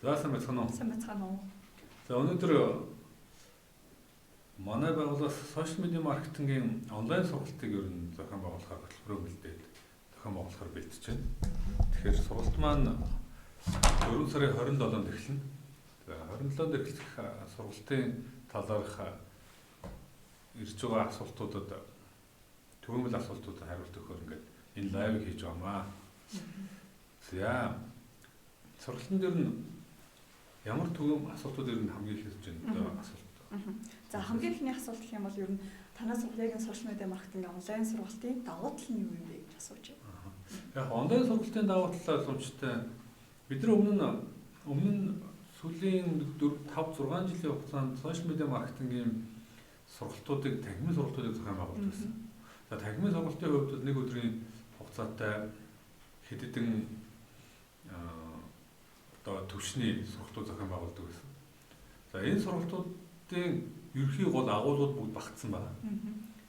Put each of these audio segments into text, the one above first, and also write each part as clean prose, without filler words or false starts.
За сайн байна уу? Сайн байна уу? За өнөөдөр манай байгууллаас сошиал медиа маркетингийн онлайн сургалтыг ер нь зохион байгуулахаар хөтөлбөрөөр бэлдээд зохион байгуулахаар бэлдэж байна. Тэгэхээр сургалт маань 4 сарын 27-нд эхэлнэ. За 27-нд эхлэх сургалтын талаарх ирж байгаа асуултуудад төгөөмөл асуултуудад хариулт өгөхөөр ингээд энэ лайвыг хийж байгаамаа. За сургалтын дээр нь ямар төгөөм асуултууд ер нь хамгийн их ирж байна асуулт. За хамгийн ихний асуулт гэх юм бол ер нь танаас яг энэ сошиал медиа маркетинг онлайн сургалтын давуу тал нь юу юм бэ гэж асууж байна. Яг онлайн сургалтын давуу тал боломжтой. Бид нар өмнө нь сүүлийн 4, 5, 6 жилийн хугацаанд сошиал медиа маркетингийн сургалтуудыг танхимын сургалтуудыг зохион байгуулдаг байсан. За танхимын сургалтын хувьд нэг өдрийн хугацаатай хэд хэдэн төвшний сургалтууд зохион байгуулдаг байсан. За энэ сургалтуудын ерөнхий гол агуулгууд бүгд багтсан байна.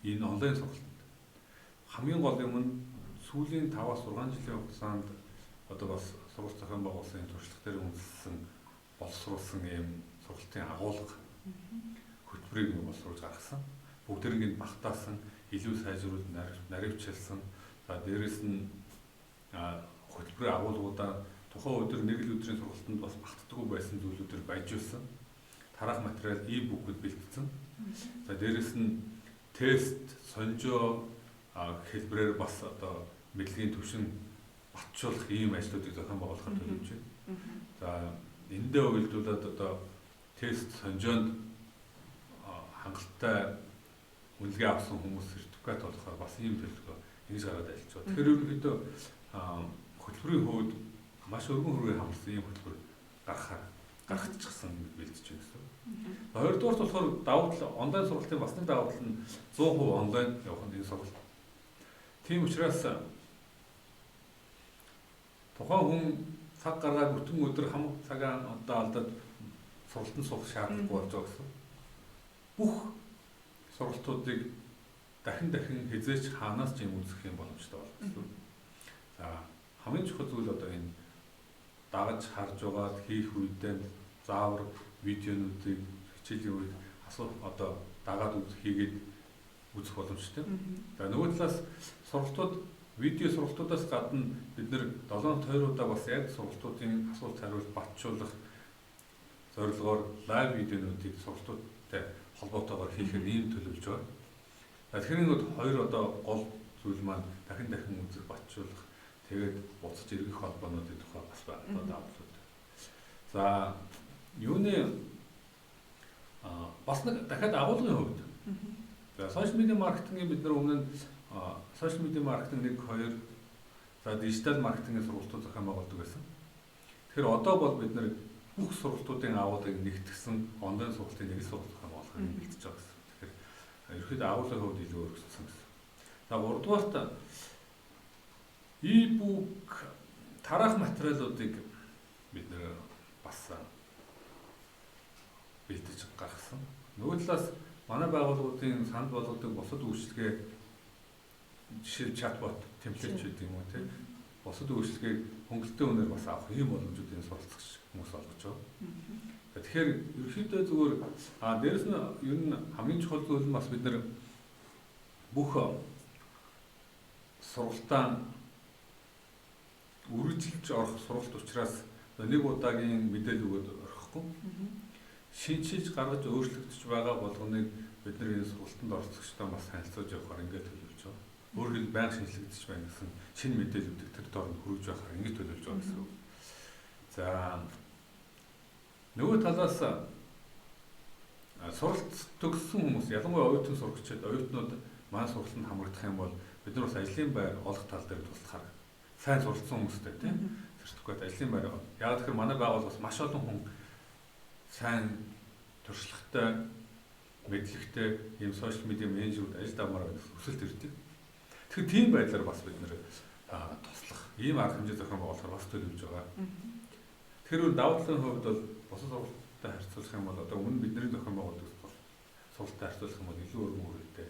Энэ онлайн сургалтанд. Хамгийн гол юм нь сүүлийн 5-6 жилийн хугацаанд одоо бас сургалт зохион байгуулсан туршлага дээр үндэслэн боловсруулсан ийм сургалтын агуулга хөтөлбөрийг боловсруулж гаргасан. Бүгдэрийг багтаасан, илүү сайжруулж наривчлсан. За дээрэс нь хөтөлбөрийн агуулгуудаа тухайн өдөр нэг л өдрийн сургалтанд бас багтдаггүй байсан зүйлүүдээр баяжуулсан. Тарах материал e-book-уд бэлтгэсэн. За дээрэс нь тест, сонжоо хэлбэрээр бас одоо мэдлэгийн түвшин батжуулах ийм ажлуудыг зохион байгуулахад төлөвлөж байна. За эндээ уялдуулаад одоо тест, сонжоонд хангалттай үнэлгээ авсан хүмүүс сертификат олохоор бас ийм төлөвлөгөө ингэж гараад ажиллаж байна. Тэгэхээр ерөнхийдөө хөтөлбөрийн хувьд маш өргөн хүрээ хамарсан ийм хөтөлбөр гаргачихсан бэлдэж байна гэсэн. Хоёрдугаарт болохоор давуу тал онлайн сургалтын бас нэг давуу тал нь 100% онлайн явах нь энэ сургалт. Тийм учраас тухайн хүн цаг гаргаад бүтэн өдөр хамаг цагаа одоо алдаад сургалтанд суух шаардлагагүй болж байгаа гэсэн. Бүх сургалтуудыг дахин хизээч хаанаас ч юм үзэх юм боломжтой болно гэсэн. За хамгийн чухал зүйл одоо энэ дагаж харж байгаа хийх үедээ заавар видеонуудыг хичээлийн үед одоо дагаад хийгээд үзэх боломжтой. За нөгөө талаас сургалтууд видео сургалтуудаас гадна бид нэр 7-2 удаа бас яг сургалтуудын асуулт хариулт батжуулах зорилгоор лайв видеонуудыг сургалтуудтай холбоотойгоор хийхээр ийм төлөвлөж байгаа. Тэгэхээр энэ хоёр одоо гол зүйл маань дахин үзэх батжуулах тэгээд буцаж эргэх холбоонуудын тухай бас одоо давлууд. За юуны бас нэг дахиад агуулгын хувьд. За сошиал медиа маркетингийн бид нар өмнө сошиал медиа маркетинг 1, 2 за дижитал маркетингийн сургалтууд зохион байгуулдаг байсан. Тэгэхээр одоо бол бид нар бүх сургалтуудын агуулгыг нэгтгэсэн онлайн сургалтын нэг сургалт зохион байгуулахыг бэлдэж байгаа гэсэн. Тэгэхээр ерөөхдөө агуулгын хувьд илүү өргөжсөн гэсэн. За 3 дугаарт e-book тарах материалуудыг бид нэр бас бэлдэж гаргасан. Нөгөө талаас манай байгууллагуудын санд болгодог бусад үйлчилгээ жишээ чатбот, темплейт гэдэг юм уу тийм бусад үйлчилгээг хөнгөлөлтөө үнээр бас авах ийм боломжуудын суралцах хүмүүс олгож байгаа. Тэгэхээр ерөнхийдөө зүгээр дээрэс нь ер нь хамгийн чухал зүйл нь бас бид нэр бүх сургалтаа үргэлжлэж орох сургалт учраас нэг удаагийн мэдээлэл өгөөд орхихгүй. Шинжиж гаргаж өөрчлөгдөж байгаа болгоныг бид нар энэ сургалтанд оролцогчтой бас танилцуулж явахаар ингээд төлөвлөж байгаа. Өөрөөр хэлбэл байнга шинжлэгдэж байна гэсэн шинэ мэдээллүүдийг тэр доорн хүргэж байхаар ингээд төлөвлөж байгаа гэсэн үг. За нөгөө талаас сургалт төгссөн хүмүүс ялангуяа оюутан сурагчид оюутнууд маань сургалтанд хамрагдах юм бол бид нар бас ажлын байр олох тал дээр туслахаар сайн суралцсан хүмүүстэй тийм сертификат ажлын байр. Яг тэгэхээр манай байгууллага бас маш олон хүн сайн туршлагатай мэдлэгтэй ийм сошиал медиа менежерүүд ажил авмаар өсөлт ирдэг. Тэгэхээр тийм байдлаар бас бид нэр туслах ийм арга хэмжээ зохион байгуулахаар бас төлөвлөж байгаа. Тэгэхээр давуу талын хувьд бол бусад сургалттай харьцуулах юм бол одоо өмнө бидний зохион байгуулдаг сургалттай харьцуулах юм бол илүү өргөн хүрээтэй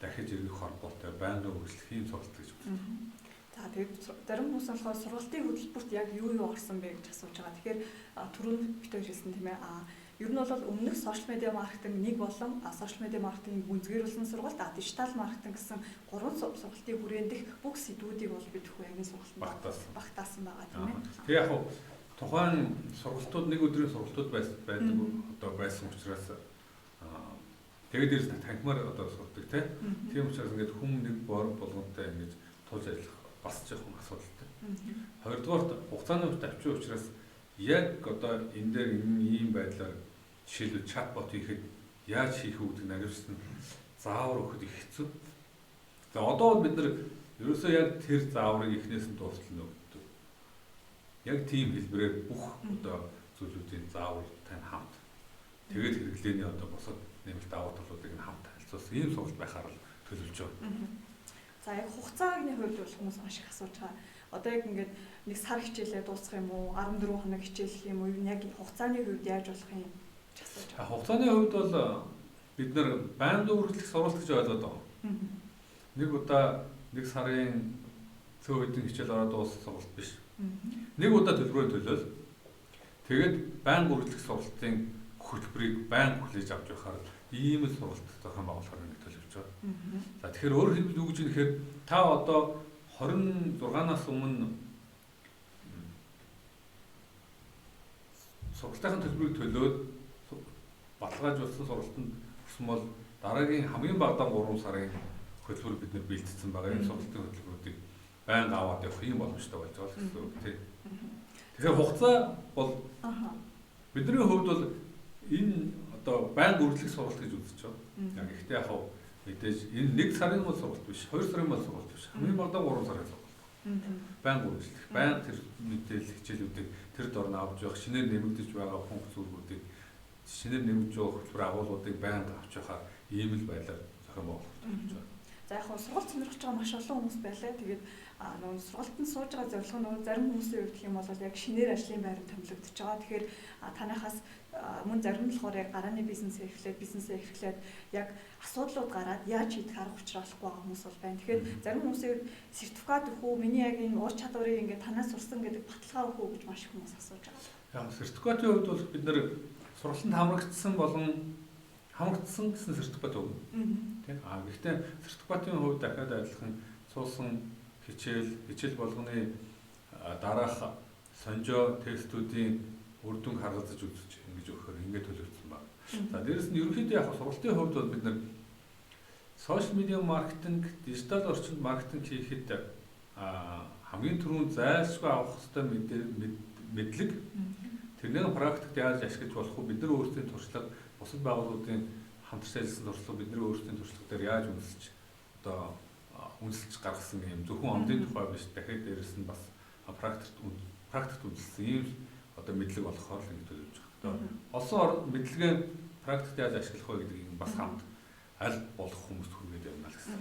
дахиж эргэх холбоотой байнгын үргэлжлэх ийм сургалт гэж үздэг. За тэгээд зарим хүмүүс болохоор сургалтын хөтөлбөрт яг юу орсон бэ гэж асууж байгаа. Тэгэхээр түрүүн бид хоёр хэлсэн тийм ээ. Ер нь бол өмнөх сошиал медиа маркетинг нэг болон сошиал медиа маркетинг гүнзгийрүүлсэн сургалт, дижитал маркетинг гэсэн 3 сургалтын хүрээн дэх бүх сэдвүүдийг бол бид хүү яг энэ сургалтанд багтаасан байгаа тийм ээ. Тэгээ яг тухайн сургалтууд нэг өдрийн сургалтууд байдаг одоо байсан учраас тэгээд дээрс танхимаар одоо сурдаг тийм учраас ингээд хүм нэг болгонтой ингэж тулж ажиллах бас жоохон асуудалтай. Хоёрдугаарт хугацааны хувьд авчих учраас яг одоо энэ дээр ийм байдлаар жишээлбэл чатбот хийхэд яаж хийх үү гэдэг наривсан заавар өгөхөд их хэцүү. За одоо бид нар ерөөсөө яг тэр зааврыг эхнээс нь дуустал өгдөг. Яг тийм хэлбэрээр бүх одоо зүйлүүдийн заавар тань хамт. Тэгээд хэрэглээний одоо босод нэмэлт давуу талуудыг нь хамт харилцуулсан ийм сургалт байхаар л төлөвлөж байна. За яг хугацааны хувьд бол хүмүүс маш их асууж байгаа. Одоо яг ингээд нэг сар хичээлээ дуусгах юм уу, 14 хоног хичээлэх юм уу, яг хугацааны хувьд яаж болох юм гэж асууж байгаа. Хугацааны хувьд бол бид нар байнга үргэлжлэх сургалт гэж ойлгоод байгаа. Нэг удаа нэг сарын цөөн хэдэн хичээл ороод дуусах сургалт биш. Нэг удаа төлбөрөө төлөөл. Тэгээд байнга үргэлжлэх сургалтын хөтөлбөрийг байнга хүлээж авч явахаар ийм л сургалт зохион байгуулахаар нэг төлөвлөж байгаа. За тэгэхээр өөрөөр хэлбэл юу гэж юм гэхээр та одоо 26-наас өмнө сургалтын төлбөрийг төлөөд баталгаажуулсан сургалтанд хүрсэн бол дараагийн хамгийн багадаа 3 сарын хөтөлбөр бид нар бэлтгэсэн байгаа. Энэ сургалтын хөтөлбөрүүдийг байнга аваад явах юм боломжтой болж байгаа гэсэн үг тийм. Тэгэхээр хугацаа бол бидний хувьд бол энэ одоо байнга үргэлжлэх сургалт гэж үзэж байгаа. Яг ихтэй яг мэдээж энэ 1 сарын бол сургалт биш, 2 сарын бол сургалт биш. Хамгийн багадаа 3 сарын сургалт. Байнга үргэлжлэх, байнга тэр мэдээлэл хичээлүүдийг тэр дорн авч явах, шинээр нэмэгдэж байгаа функц зүйлүүдийг шинээр нэмж байгаа хөтөлбөр агуулгуудыг байнга авч явахаар ийм л байдлаар зохион байгуулах гэж байна. За яг сургалт сонирхож байгаа маш олон хүмүүс байлаа. Тэгээд нөгөө сургалтанд сууж байгаа зорилго нь зарим хүмүүсийн хувьд гэх юм бол яг шинээр ажлын байранд томилогдож байгаа. Тэгэхээр танайхаас мөн зарим нь болохоор яг гарааны бизнесээ эрхлээд яг асуудлууд гараад яаж хийх арга учраа олохгүй байгаа хүмүүс бол байна. Тэгэхээр зарим хүмүүсийн хувьд сертификат өгөх үү, миний яг энэ ур чадварыг ингээд танаас сурсан гэдэг баталгаа өгөх үү гэж маш их хүмүүс асууж байгаа. Яг сертификатын хувьд бол бид нэр сургалтанд хамрагдсан болон хамрагдсан гэсэн сертификат өгнө. Тийм. Гэхдээ сертификатын хувьд дахиад адилхан суусан хичээл болгоны дараах сонжоо тестүүдийн үр дүнг харгалзаж үзэж ингэж өгөхөөр ингэж төлөвлөсөн байна. За дээрэс нь ерөнхийдөө яг сургалтын хувьд бол бид нар сошиал медиа маркетинг, дижитал орчинд маркетинг хийхэд хамгийн түрүүнд зайлшгүй авах хэрэгтэй мэдлэг тэрнийг практикт яаж ашиглаж болох вэ? Бид нар өөрсдийн туршлага, бусад байгууллагуудын хамтарч ажилласан туршлага, бидний өөрсдийн туршлага дээр яаж үнэлж гаргасан юм зөвхөн амдын тухай биш, дахиад дээрэс нь бас практикт үнэлсэн ийм одоо мэдлэг болохоор л ингэ төлөвлөж байгаа. Олсон мэдлэгээ практикт яаж ашиглах вэ гэдгийг бас хамт аль болох хүмүүст хүргээд явна л гэсэн.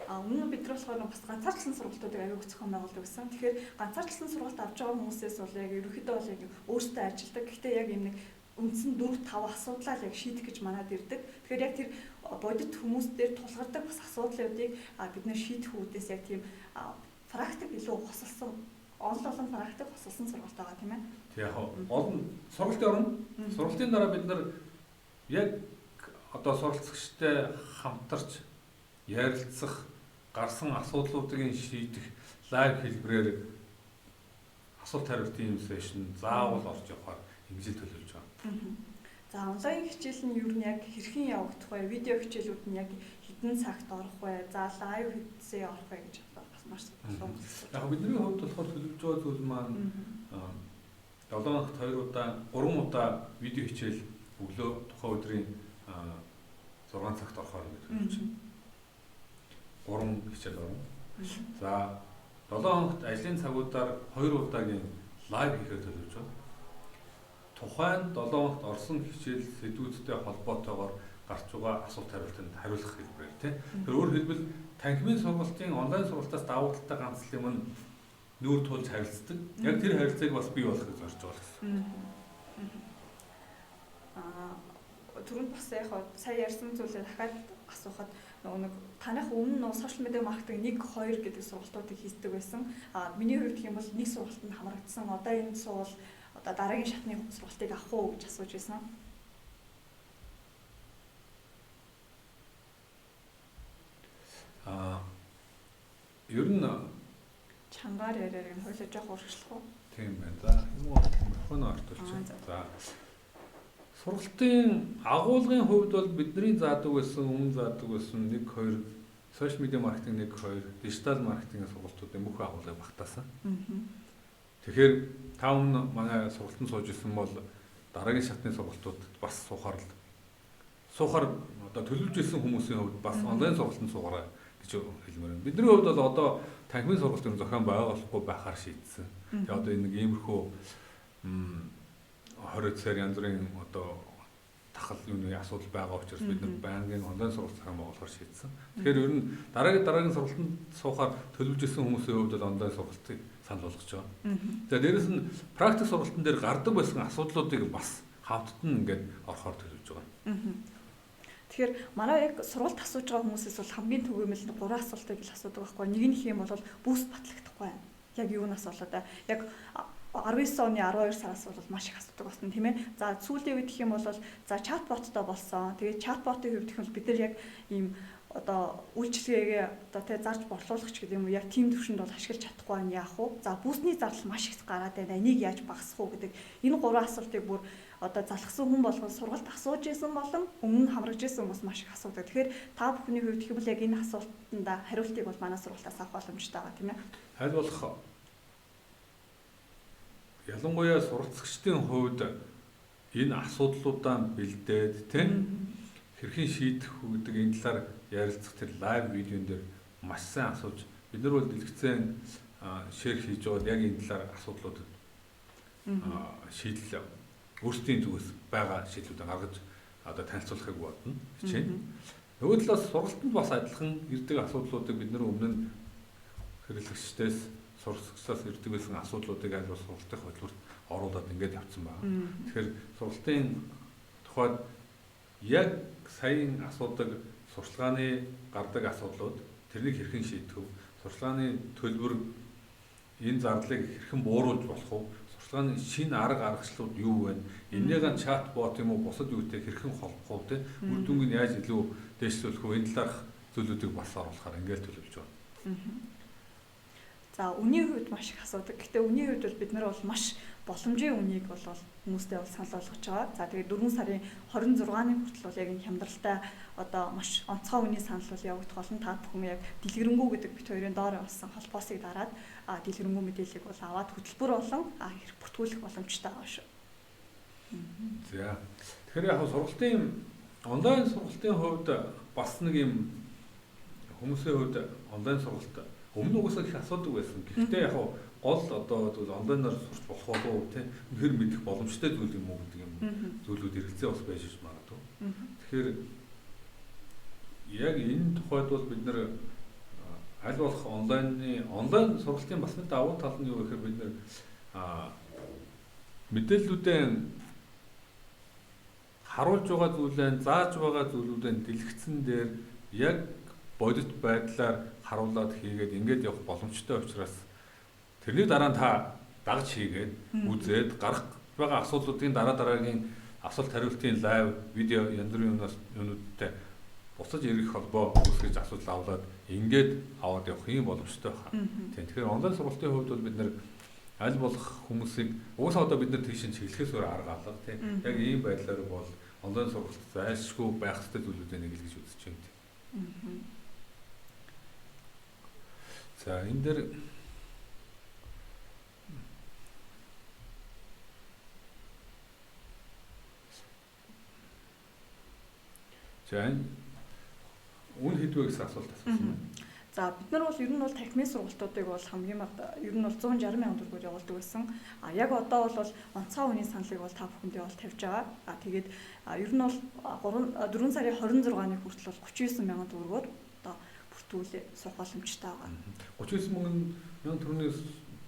Өмнө нь бид нар болохоор бас ганцаарчлан сургалтуудыг аягүй зохион байгуулдаг гэсэн. Тэгэхээр ганцаарчлан сургалт авч байгаа хүмүүсээс бол яг ерөнхийдөө бол яг өөрсдөө ажилдаг. Гэхдээ яг юм нэг үндсэн 4-5 асуудлаа л яг шийдэх гэж манад ирдэг. Тэгэхээр яг тэр бодит хүмүүс дээр тулгардаг бас асуудлуудыг бид нэр шийдэх үүдээс яг тийм практик илүү хосолсон, онлайн практик хосолсон сургалт байгаа тийм ээ. Тэг яг олон сургалтын орно. Сургалтын дараа бид нар яг одоо суралцагчтай хамтарч ярилцах, гарсан асуудлуудыг шийдэх лайв хэлбэрээр асуулт хариултын сешн заавал орж явахаар ингэж төлөвлөж байгаа. За онлайн хичээл нь юу нь яг хэрхэн явагдах вэ? Видео хичээлүүд нь яг хэдэн цагт орох вэ? За лайв хэдсээ орох вэ гэж бас маш олон. Яг бидний хувьд болохоор төлөвлөж байгаа зүйл маань 7 хоногт 2 удаа, 3 удаа видео хичээл өглөө тухайн өдрийн 6 цагт орохоор ингэ төлөвлөж байна. 3 хичээл орно. За 7 хоногт ажлын цагуудаар 2 удаагийн лайв хийхээр төлөвлөж байна. Тухайн 7 хоногт орсон хичээл сэдвүүдтэй холбоотойгоор гарч байгаа асуулт хариултанд хариулах хэлбэрээр тийм. Тэр өөр хэлбэл танхимын сургалтын онлайн сургалтаас давуу талтай ганц юм нь нүүр тулж харилцдаг. Яг тэр харилцааг бас бий болгохыг зорж байгаа гэсэн. Түрүүнд бас яг сая ярьсан зүйлээ дахиад асуухад нөгөө нэг танайх өмнө нөгөө сошиал медиа маркетинг 1 2 гэдэг сургалтуудыг хийдэг байсан. Миний хувьд гэх юм бол нэг сургалтанд хамрагдсан. Одоо энэ суул одоо дараагийн шатны сургалтыг авах уу гэж асууж байсан. Ер нь чангаар яриаг нь хойлоо жоох урагшлах уу? Тийм байна. За юм уу микрофон ортолчих. За сургалтын агуулгын хувьд бол бидний заадаг байсан, өмнө заадаг байсан 1 2 сошиал медиа маркетинг 1 2 дижитал маркетингийн сургалтуудын бүх агуулгыг багтаасан. Тэгэхээр та өмнө манай сургалтанд сууж исэн бол дараагийн шатны сургалтуудад бас суухаар одоо төлөвлөж исэн хүмүүсийн хувьд бас онлайн сургалтанд суугаарай гэж хэлмээр байна. Бидний хувьд бол одоо танхимын сургалтын зохион байгуулахгүй байхаар шийдсэн. Тэгээ одоо энэ нэг иймэрхүү 20 цагаар янз бүрийн одоо тахал юуны асуудал байгаа учраас бид нар байнгын онлайн сургалт зохион байгуулахар шийдсэн. Тэгэхээр ер нь дараагийн сургалтанд суухаар төлөвлөж исэн хүмүүсийн хувьд бол онлайн сургалтыг санал болгож байгаа. За дээрэс нь практик сургалтын дээр гардаг байсан асуудлуудыг бас хамттан ингээд орохоор төлөвлөж байгаа. Тэгэхээр манай яг сургалт асууж байгаа хүмүүсээс бол хамгийн түгээмэл 3 асуултыг л асуудаг байхгүй. Нэг нь хэм бол буст батлагдахгүй байна. Яг юунаас болоод яг 19 оны 12 сараас бол маш их асуудаг болсон тийм ээ. За сүүлийн үед гэх юм бол за чатботтой болсон. Тэгээд чатботын хувьд гэх юм бид нар яг ийм одоо үйлчилгээгээ одоо тэ зарж борлуулагч гэдэг юм уу яг team төвшөнд бол ашиглаж чадахгүй нь яах вэ? За бүүсний зардал маш их гараад байна. Энийг яаж багасгах уу гэдэг энэ 3 асуултыг бүр одоо залхсан хүн болгон сургалт асууж исэн болон өмнө нь хамрагж исэн хүмүүс маш их асуудаг. Тэгэхээр та бүхний хувьд гэх юм бол яг энэ асуултанд хариултыг бол манай сургалтаас авах боломжтой байгаа тийм ээ. Аль болох ялангуяа суралцагчдын хувьд энэ асуудлуудаа бэлдээд тийм хэрхэн шийдэх үү гэдэг энэ талаар ярилцах тэр лайв видеон дээр маш сайн асууж бид нар бол дэлгэцэн шеэр хийж байгаа яг энэ талаар асуудлуудад шийдэл өөрсдийн зүгээс байгаа шийдлүүдээ гаргаж одоо танилцуулахыг бодно хичээнэ. Нөгөө талаас сургалтанд бас адилхан ирдэг асуудлуудыг бид нар өмнө нь хэрэглэгчдээс сурагчдаас ирдэг байсан асуудлуудыг аль болох сургалтын хөтөлбөрт оруулаад ингээд явцсан байна. Тэгэхээр сургалтын тухайд яг саяын асуудаг сурчлагын гардаг асуудлууд тэрнийг хэрхэн шийдэх вэ? Сурчлагын төлбөр энэ зардлыг хэрхэн бууруулж болох вэ? Сурчлагын шинэ арга аргачлалууд юу вэ? Энэнийг чатбот юм уу бусад юутэй хэрхэн холбох вэ? Үр дүнг нь яаж илүү дэвшлүүлэх вэ? Энэ талаарх зүйлүүдийг бас оруулахаар ингээд төлөвлөж байна. За үнийн хувьд маш их асуудаг. Гэхдээ үнийн хувьд бол бид нар бол маш боломжийн үнийг бол хүмүүстэй бол санал болгож байгаа. За тэгээд 4 сарын 26-ны хүртэл бол яг энэ хямдралтай одоо маш онцгой үний санал бол явагдах болно. Та бүхэн яг дэлгэрэнгүй гэдэг бит хоёрын доор болсон холбоосыг дараад дэлгэрэнгүй мэдээллийг бол аваад хөтөлбөр болон хэрэг бүртгүүлэх боломжтой байгаа шүү. За тэгэхээр яг сургалтын онлайн сургалтын хувьд бас нэг юм хүмүүсийн хувьд онлайн сургалт өмнө угаасаа их асуудаг байсан. Гэхдээ яг гол одоо онлайнаар сурч болох болов тийм үнэхээр мэдэх боломжтой зүйл юм уу гэдэг юм зүйлүүд эргэлзээ бас байж магадгүй. Тэгэхээр яг энэ тухайд бол бид нэр аль болох онлайн сургалтын бас нэг давуу тал нь юу гэхээр бид нэр мэдээллүүдээ харуулж байгаа зүйлээ зааж байгаа зүйлүүдээ дэлгэцэн дээр яг бодит байдлаар харуулад хийгээд ингээд явах боломжтой учраас тэрний дараа нь та дагж хийгээд үзээд гарах байгаа асуудлуудын дараагийн асуулт хариултын лайв видео янз бүрийн юмнуудтай буцаж ирэх холбоо үүсгэж асуудал аваад ингээд аваад явах юм боломжтой байна. Тэгэхээр онлайн сургалтын хувьд бол бид нэр аль болох хүмүүсийг уусаа одоо бид нар тийш чиглэхээс өөр арга алга тийм яг ийм байдлаар бол онлайн сургалт зайлшгүй байх хэрэгтэй зүйлүүдээ нэг л гэж үзэж байна. За энэ дээр үн хэдвэ гэсэн асуулт асуусан байна. За бид нар бол ер нь бол танхимын сургалтуудыг бол хамгийн ер нь бол 160 мянган төгрөгөөр явуулдаг байсан. Яг одоо бол онцгой үнийн саналыг бол та бүхэндээ бол тавьж байгаа. Тэгээд ер нь бол 4 сарын 26-ны хүртэл бол 39 мянган төгрөгөөр одоо бүртгүүлээ суух боломжтой байгаа. 39 мянган төгрөгийн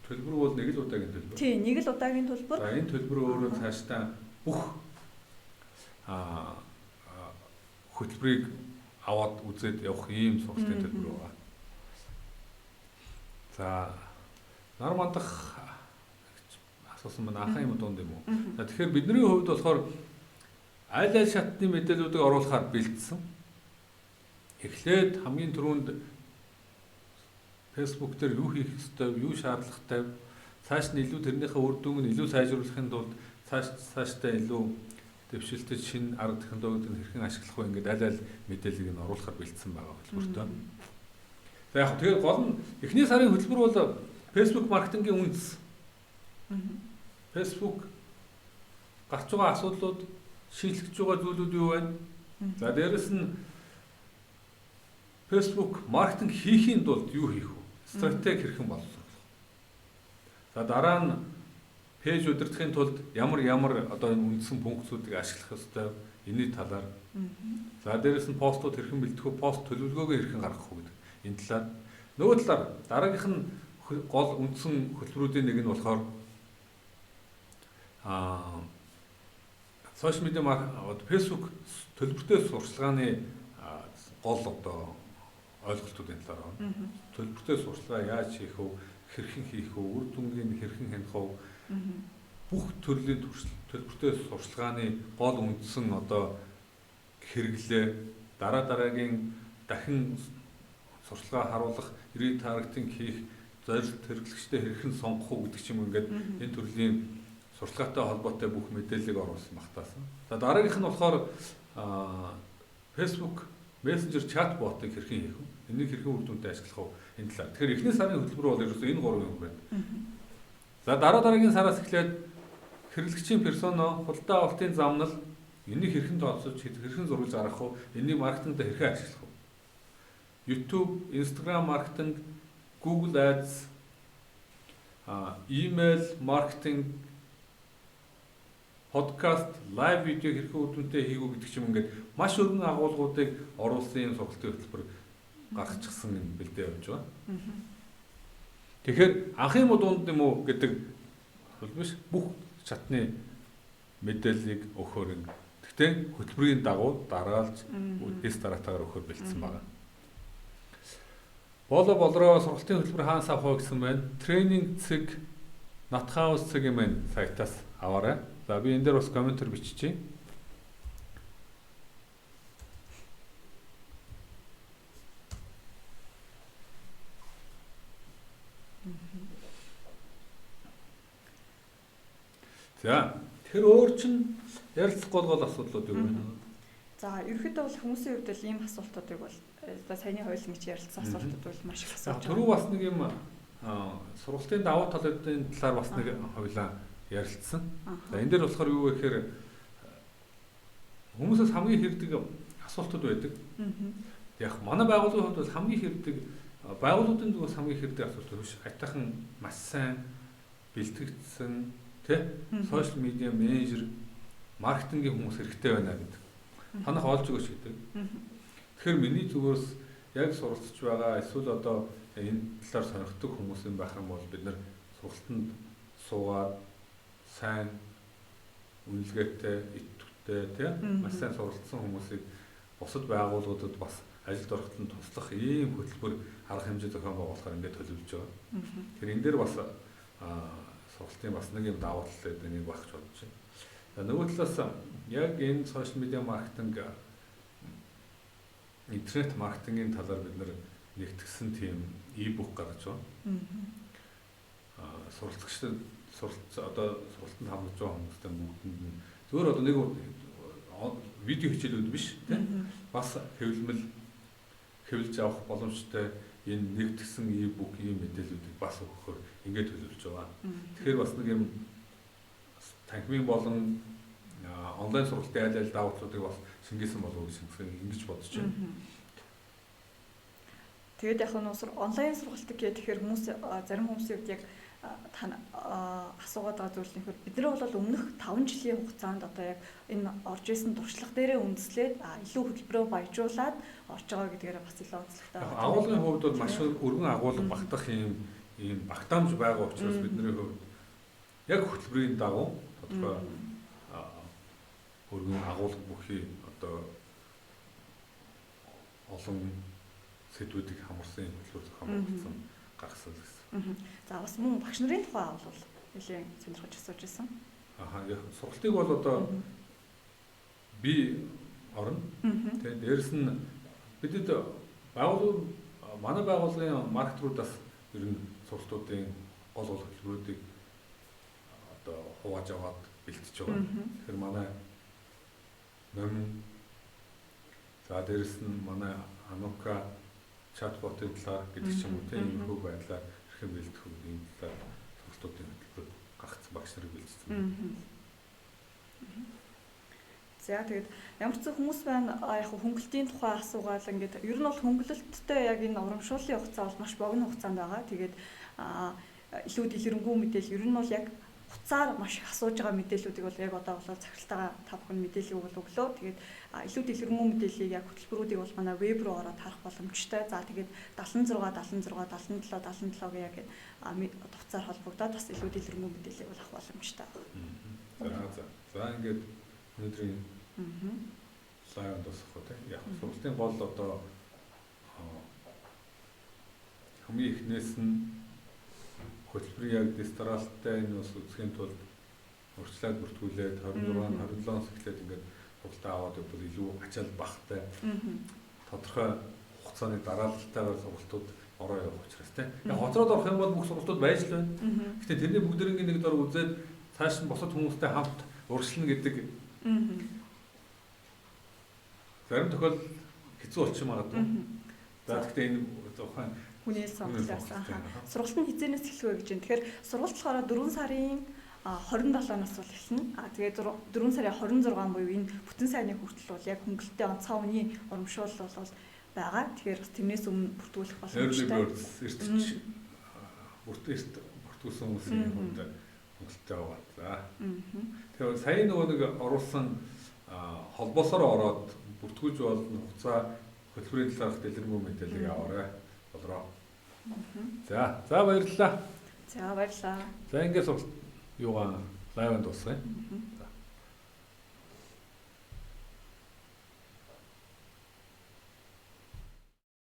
төлбөр бол нэг л удаагийн төлбөр. Тийм, нэг л удаагийн төлбөр. За энэ төлбөр өөрөө цаашдаа бүх хөтөлбөрийг аваад үзээд явах ийм сургалтын төлбөр байгаа. За нар мандах асуусан маань анхаа юм дунд юм уу? За тэгэхээр бидний хувьд болохоор аль аль шатны мэдээллүүдийг оруулахаар бэлдсэн. Эхлээд хамгийн түрүүнд Facebook дээр юу хийх ёстой, юу шаардлагатай, цааш нь илүү тэрнийхээ үр дүнг нь илүү сайжруулахын тулд цаашдаа илүү дэвшилтэд шинэ арга технологид нь хэрхэн ашиглах вэ ингээд аль аль мэдээллийг нь оруулахаар бэлдсэн байгаа хөтөлбөртэй. За яг тэгэхээр гол нь эхний сарын хөтөлбөр бол Facebook маркетингийн үндэс. Facebook гарч байгаа асуудлууд, шийдлэгдэж байгаа зүйлүүд юу вэ? За дээрэс нь Facebook маркетинг хийхийн тулд юу хийх вэ? Стратеги хэрхэн боловсруулах. За дараа нь пэйж удирдахын тулд ямар одоо энэ үндсэн функцүүдийг ашиглах ёстой энэний талаар. За дээрэс нь постууд хэрхэн бэлдэх вэ? Пост төлөвлөгөөгөө хэрхэн гаргах вэ гэдэг. Энэ талаар. Нөгөө талаар дараагийнх нь гол үндсэн хөтөлбөрүүдийн нэг нь болохоор сошиал медиа Facebook төлбөртэй сурчлагын гол одоо ойлголтуудын талаар байна. Төлбөртэй сурчлага яаж хийх вэ? Хэрхэн хийх вэ? Үр дүнгийн хэрхэн хянах вэ? Бүх төрлийн төлбөртэй сурчлагын гол үндсэн одоо хэрэглээ дараагийн дахин сурчлага харуулах, ирээд таргетинг хийх, зорилт хэрэглэгчтэй хэрхэн сонгох уу гэдэг ч юм ингээд энэ төрлийн сурчлагатай холбоотой бүх мэдээллийг оруулсан багтаасан. За дараагийнх нь болохоор Facebook Messenger чатботыг хэрхэн хийх вэ? Энийг хэрхэн үр дүнтэй ашиглах вэ? Энэ талаар. Тэгэхээр эхний сарын хөтөлбөр бол ерөөсөө энэ гурван юм байна. За дараагийн сараас эхлээд хэрэглэгчийн персона, худалдаа авалтын замнал энийг хэрхэн тооцож, хэрхэн зурвалж гаргах вэ? Энийг маркетингд хэрхэн ашиглах вэ? YouTube, Instagram маркетинг, Google Ads, email маркетинг, подкаст, лайв видео хэрхэн үр дүнтэй хийх үү гэдэг ч юм ингээд маш өргөн агуулгуудыг оруулсан юм сургалтын хөтөлбөр гаргачихсан юм бэлдээ явж байгаа. Тэгэхээр анхын дунд юм уу гэдэг бол биш бүх чатны мэдээллийг өгөхөөр ингэ. Гэхдээ хөтөлбөрийн дагуу дараалж тест дараатаагаар өгөхөөр бэлдсэн байгаа. Болороо сургалтын хөтөлбөр хаанаас авах вэ гэсэн байна. Тренинг цэг Натхаус цэгийн маань сайтаас аваарай. За би энэ дээр бас комментэр биччихье. За тэр өөр чинь ярилцах гол асуудлууд юу вэ? За ерөөхдөө бол хүмүүсийн хувьд л ийм асуултуудыг бол за саяны хуулийн гэж ярилцсан асуултууд бол маш их асууж байгаа. Түрүү бас нэг юм сургалтын давуу талуудын талаар бас нэг хоёлаа ярилцсан. За энэ дээр болохоор юу вэ гэхээр хүмүүсээс хамгийн хэрдэг асуултууд байдаг. Яг манай байгууллагын хувьд бол хамгийн хэрдэг байгууллагын зүгээс хамгийн хэрдэг асуулт биш. Айтайхан маш сайн бэлтгэгдсэн тий сошиал медиа менежер маркетингийн хүмүүс хэрэгтэй байна гэдэг. Танах олж өгөөч гэдэг. Тэгэхээр миний зүгээс яг суралцж байгаа эсвэл одоо энэ талаар сонирхдаг хүмүүс юм байх юм бол бид нар сургалтанд суугаад сайн үнэлгээтэй, идэвхтэй тийм маш сайн суралцсан хүмүүсийг бусад байгууллагуудад бас ажилд орохдоо туслах ийм хөтөлбөр арга хэмжээ зохион байгуулахаар ингээд төлөвлөж байгаа. Тэгэхээр энэ дээр бас сургалтын бас нэг юм давуу тал гэдэг нэг багч бодож байна. За нөгөө талаас яг энэ сошиал медиа маркетинг интернет маркетингийн талаар бид нар нэгтгсэн тийм e-book гаргаж байна. Суралцагчдад одоо сургалтанд хамраж байгаа хүмүүстэй бүгдэнд нь зөвөр одоо нэг видео хичээлүүд биш тийм бас хэвлэж авах боломжтой энэ нэгтгсэн e-book ийм мэдээллүүдийг бас өгөхөөр ингээд төлөвлөж байгаа. Тэгэхээр бас нэг юм танхимын болон онлайн сургалтын аль аль давуу талуудыг бас шингээсэн болов уу гэж бодож байна. Тэгээд яг нь онлайн сургалтыг гэхээр хүмүүс зарим хүмүүсийн хувьд яг асуугаад байгаа зүйл нь бид нар бол өмнөх 5 жилийн хугацаанд одоо яг энэ орж исэн туршлага дээрээ үндэслээд илүү хөтөлбөрөө баяжуулаад орж байгаа гэдгээр бас илүү онцлогтой байна. Агуулгын хувьд бол маш өргөн агуулга багтах ийм багтаамж байгаа учраас бидний хувьд яг хөтөлбөрийн дагуу тодорхой өргөн агуулга бүхий одоо олон сэдвүүдийг хамарсан хөтөлбөр зохион байгуулсан гаргасан гэсэн. За бас мөн багш нарын тухай бол нэлээд сонирхож асууж байсан. Сургалтыг бол одоо би орно. Тэгээд дээрэс нь бидэд манай байгууллагын маркетруудаас ер нь сургалтуудын гол хөтөлбөрүүдийг одоо хувааж аваад бэлтэж байгаа. Тэгэхээр манай номин за дээрэс нь манай Анука чатботын талаар гэдэг ч юм уу тийм хөө байдлаар хэрхэн бэлдэх үү ийм талаар сургалтуудын хөтөлбөр гаргацсан багш нарыг бэлдсэн. За тэгээд ямар ч хүмүүс байна яг хөнгөлтийн тухай асуугаал ингээд ер нь бол хөнгөлөлттэй яг энэ урамшууллын хугацаа бол маш богино хугацаанд байгаа. Тэгээд илүү дэлгэрэнгүй мэдээлэл ер нь бол яг хуцаар маш их асууж байгаа мэдээллүүдийг бол яг одоо болоод захиралтайгаа та бүхэн мэдээлэл өгөл өглөө. Тэгээд илүү дэлгэрэнгүй мэдээллийг яг хөтөлбөрүүдийг бол манай веб руу ороод харах боломжтой. За тэгээд 76 77 77 77 гэх яг хуцаар холбогдоод бас илүү дэлгэрэнгүй мэдээллийг бол авах боломжтой. За ингээд өнөөдрийн лайв дуусгах үү. Яг сургалтын гол одоо хамгийн эхнээс нь хөтөлбөрийн яг дистралтай энэ бас үзхийн тулд урьдчилан бүртгүүлээд 26 27-оос эхлээд ингээд сургалтаа аваад явбал илүү ачаал багтай тодорхой хугацааны дараалталтайгаар сургалтууд ороо явах учраас тийм. Яг хоцроод орох юм бол бүх сургалтууд байж л байна. Гэхдээ тэрний бүгдэрийн нэг дор үзээд цааш нь босод хүмүүстэй хамт урьдчилна гэдэг зарим тохиолдолд хэцүү болчих магадгүй. За гэхдээ энэ тухайн хүний сонголоос сургалт нь хизээнээс эхлэх вэ гэж байна. Тэгэхээр сургалт болохоор 4 сарын 27-наас бол эхэлнэ. Тэгээд 4 сарын 26 буюу энэ бүтэн сайдны хүртэл бол яг хөнгөлөлттэй онцгой үний урамшуул бол байгаа. Тэгэхээр бас тэрнээс өмнө бүртгүүлэх боломжтой. Бүртгүүлсэн хүмүүсийн хүнд хөнгөлөлттэй байгаа. За. Тэгэхээр сая нөгөө нэг оруулсан холбоосоор ороод бүртгүүлж болно хугацаа хөтөлбөрийн талаарх дэлгэрэнгүй мэдээллийг аваарай. Болроо. За баярлалаа. За баярлалаа. За ингээд юугаа лайванд дуусгая.